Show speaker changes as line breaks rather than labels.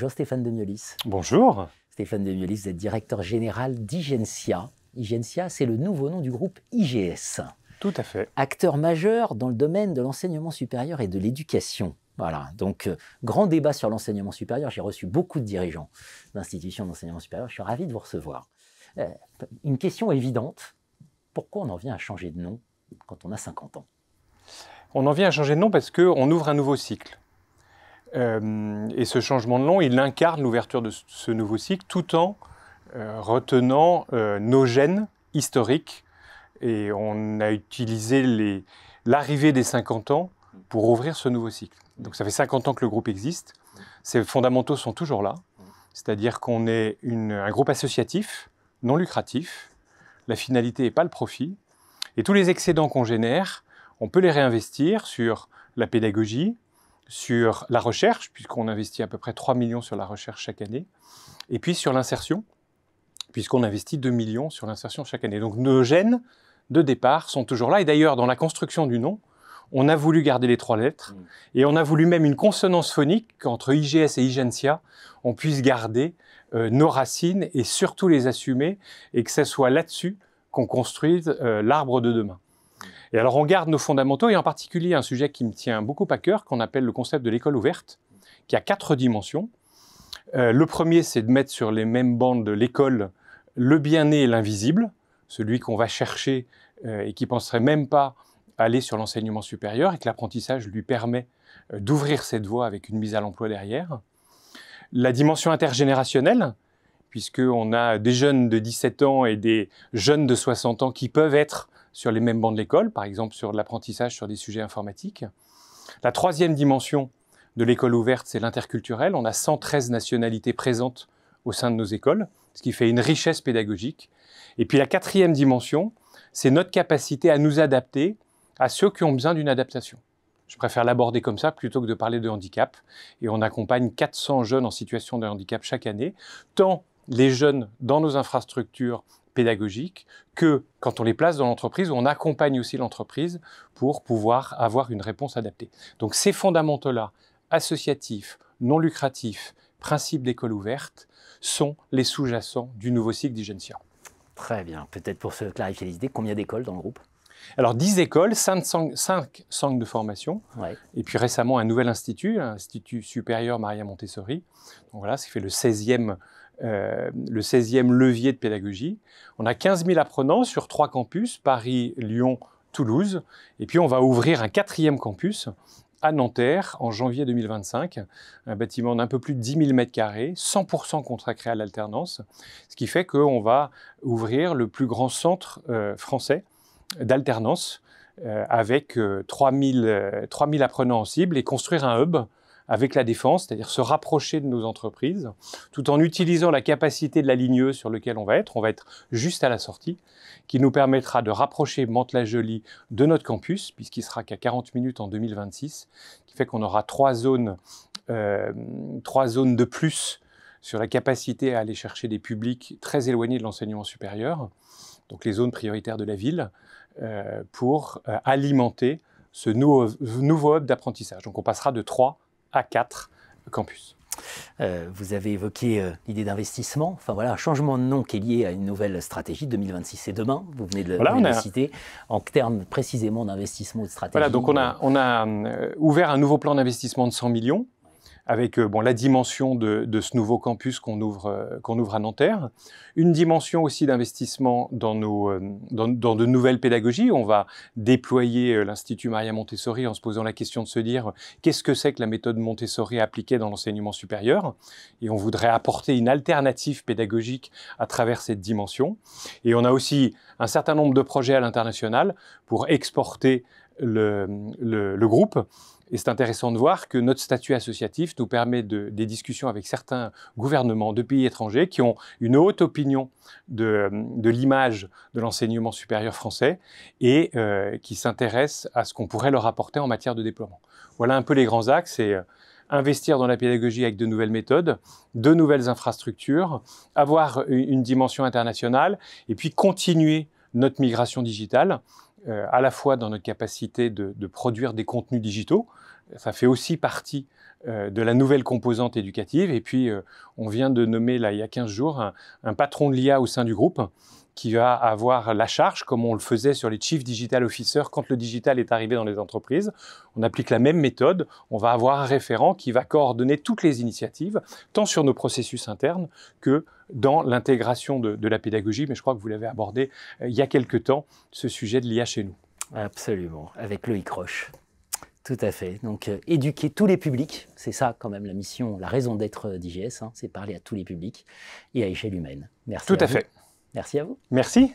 Bonjour Stéphane Demiolis.
Bonjour.
Stéphane Demiolis, vous êtes directeur général d'Igensia. Igensia, c'est le nouveau nom du groupe IGS.
Tout à fait.
Acteur majeur dans le domaine de l'enseignement supérieur et de l'éducation. Voilà, donc grand débat sur l'enseignement supérieur. J'ai reçu beaucoup de dirigeants d'institutions d'enseignement supérieur. Je suis ravi de vous recevoir. Une question évidente, pourquoi on en vient à changer de nom quand on a 50 ans?
On en vient à changer de nom parce qu'on ouvre un nouveau cycle. Et ce changement de nom, il incarne l'ouverture de ce nouveau cycle tout en retenant nos gènes historiques. Et on a utilisé l'arrivée des 50 ans pour ouvrir ce nouveau cycle. Donc ça fait 50 ans que le groupe existe. Ses fondamentaux sont toujours là. C'est-à-dire qu'on est un groupe associatif, non lucratif. La finalité n'est pas le profit. Et tous les excédents qu'on génère, on peut les réinvestir sur la pédagogie, sur la recherche, puisqu'on investit à peu près 3 millions sur la recherche chaque année, et puis sur l'insertion, puisqu'on investit 2 millions sur l'insertion chaque année. Donc nos gènes de départ sont toujours là. Et d'ailleurs, dans la construction du nom, on a voulu garder les 3 lettres, et on a voulu même une consonance phonique qu'entre IGS et Igensia, on puisse garder nos racines et surtout les assumer, et que ce soit là-dessus qu'on construise l'arbre de demain. Et alors on garde nos fondamentaux, et en particulier un sujet qui me tient beaucoup à cœur, qu'on appelle le concept de l'école ouverte, qui a 4 dimensions. Le premier, c'est de mettre sur les mêmes bandes de l'école le bien-né et l'invisible, celui qu'on va chercher et qui ne penserait même pas aller sur l'enseignement supérieur, et que l'apprentissage lui permet d'ouvrir cette voie avec une mise à l'emploi derrière. La dimension intergénérationnelle, puisqu'on a des jeunes de 17 ans et des jeunes de 60 ans qui peuvent être sur les mêmes bancs de l'école, par exemple sur l'apprentissage sur des sujets informatiques. La 3e dimension de l'école ouverte, c'est l'interculturel. On a 113 nationalités présentes au sein de nos écoles, ce qui fait une richesse pédagogique. Et puis la 4e dimension, c'est notre capacité à nous adapter à ceux qui ont besoin d'une adaptation. Je préfère l'aborder comme ça plutôt que de parler de handicap. Et on accompagne 400 jeunes en situation de handicap chaque année, tant les jeunes dans nos infrastructures pédagogiques que quand on les place dans l'entreprise, où on accompagne aussi l'entreprise pour pouvoir avoir une réponse adaptée. Donc ces fondamentaux-là, associatifs, non lucratifs, principes d'école ouverte, sont les sous-jacents du nouveau cycle d'Igensia.
Très bien. Peut-être pour se clarifier les idées, combien d'écoles dans le groupe?
Alors 10 écoles, 5 centres de formation,
ouais.
Et puis récemment un nouvel institut, l'Institut supérieur Maria Montessori. Donc voilà, ce qui fait le 16e levier de pédagogie. On a 15 000 apprenants sur 3 campus, Paris, Lyon, Toulouse. Et puis on va ouvrir un 4e campus à Nanterre en janvier 2025, un bâtiment d'un peu plus de 10 000 m², 100% consacré à l'alternance, ce qui fait qu'on va ouvrir le plus grand centre français d'alternance avec 3 000 apprenants en cible et construire un hub avec la défense, c'est-à-dire se rapprocher de nos entreprises, tout en utilisant la capacité de la ligne E sur laquelle on va être juste à la sortie, qui nous permettra de rapprocher Mantes-la-Jolie de notre campus, puisqu'il sera qu'à 40 minutes en 2026, qui fait qu'on aura 3 zones de plus sur la capacité à aller chercher des publics très éloignés de l'enseignement supérieur, donc les zones prioritaires de la ville, pour alimenter ce nouveau hub d'apprentissage. Donc on passera de 3 à 4 campus.
Vous avez évoqué l'idée d'investissement, enfin voilà, un changement de nom qui est lié à une nouvelle stratégie. 2026, c'est demain, vous venez de le citer, en termes précisément d'investissement ou de stratégie.
Voilà, donc on a ouvert un nouveau plan d'investissement de 100 millions, avec la dimension de ce nouveau campus qu'on ouvre à Nanterre. Une dimension aussi d'investissement dans de nouvelles pédagogies. On va déployer l'Institut Maria Montessori en se posant la question de se dire qu'est-ce que c'est que la méthode Montessori appliquée dans l'enseignement supérieur. Et on voudrait apporter une alternative pédagogique à travers cette dimension. Et on a aussi un certain nombre de projets à l'international pour exporter le groupe. Et c'est intéressant de voir que notre statut associatif nous permet des discussions avec certains gouvernements de pays étrangers qui ont une haute opinion de l'image de l'enseignement supérieur français et qui s'intéressent à ce qu'on pourrait leur apporter en matière de déploiement. Voilà un peu les grands axes, c'est investir dans la pédagogie avec de nouvelles méthodes, de nouvelles infrastructures, avoir une dimension internationale et puis continuer notre migration digitale, à la fois dans notre capacité de produire des contenus digitaux, Ça fait aussi partie de la nouvelle composante éducative. Et puis, on vient de nommer, là, il y a 15 jours, un patron de l'IA au sein du groupe qui va avoir la charge, comme on le faisait sur les Chief Digital Officers quand le digital est arrivé dans les entreprises. On applique la même méthode. On va avoir un référent qui va coordonner toutes les initiatives, tant sur nos processus internes que dans l'intégration de la pédagogie. Mais je crois que vous l'avez abordé il y a quelque temps, ce sujet de l'IA chez nous.
Absolument, avec Loïc Roche. Tout à fait. Donc, éduquer tous les publics, c'est ça quand même la mission, la raison d'être d'IGS, hein, c'est parler à tous les publics et à échelle humaine. Merci.
Tout à fait.
Merci à vous.
Merci.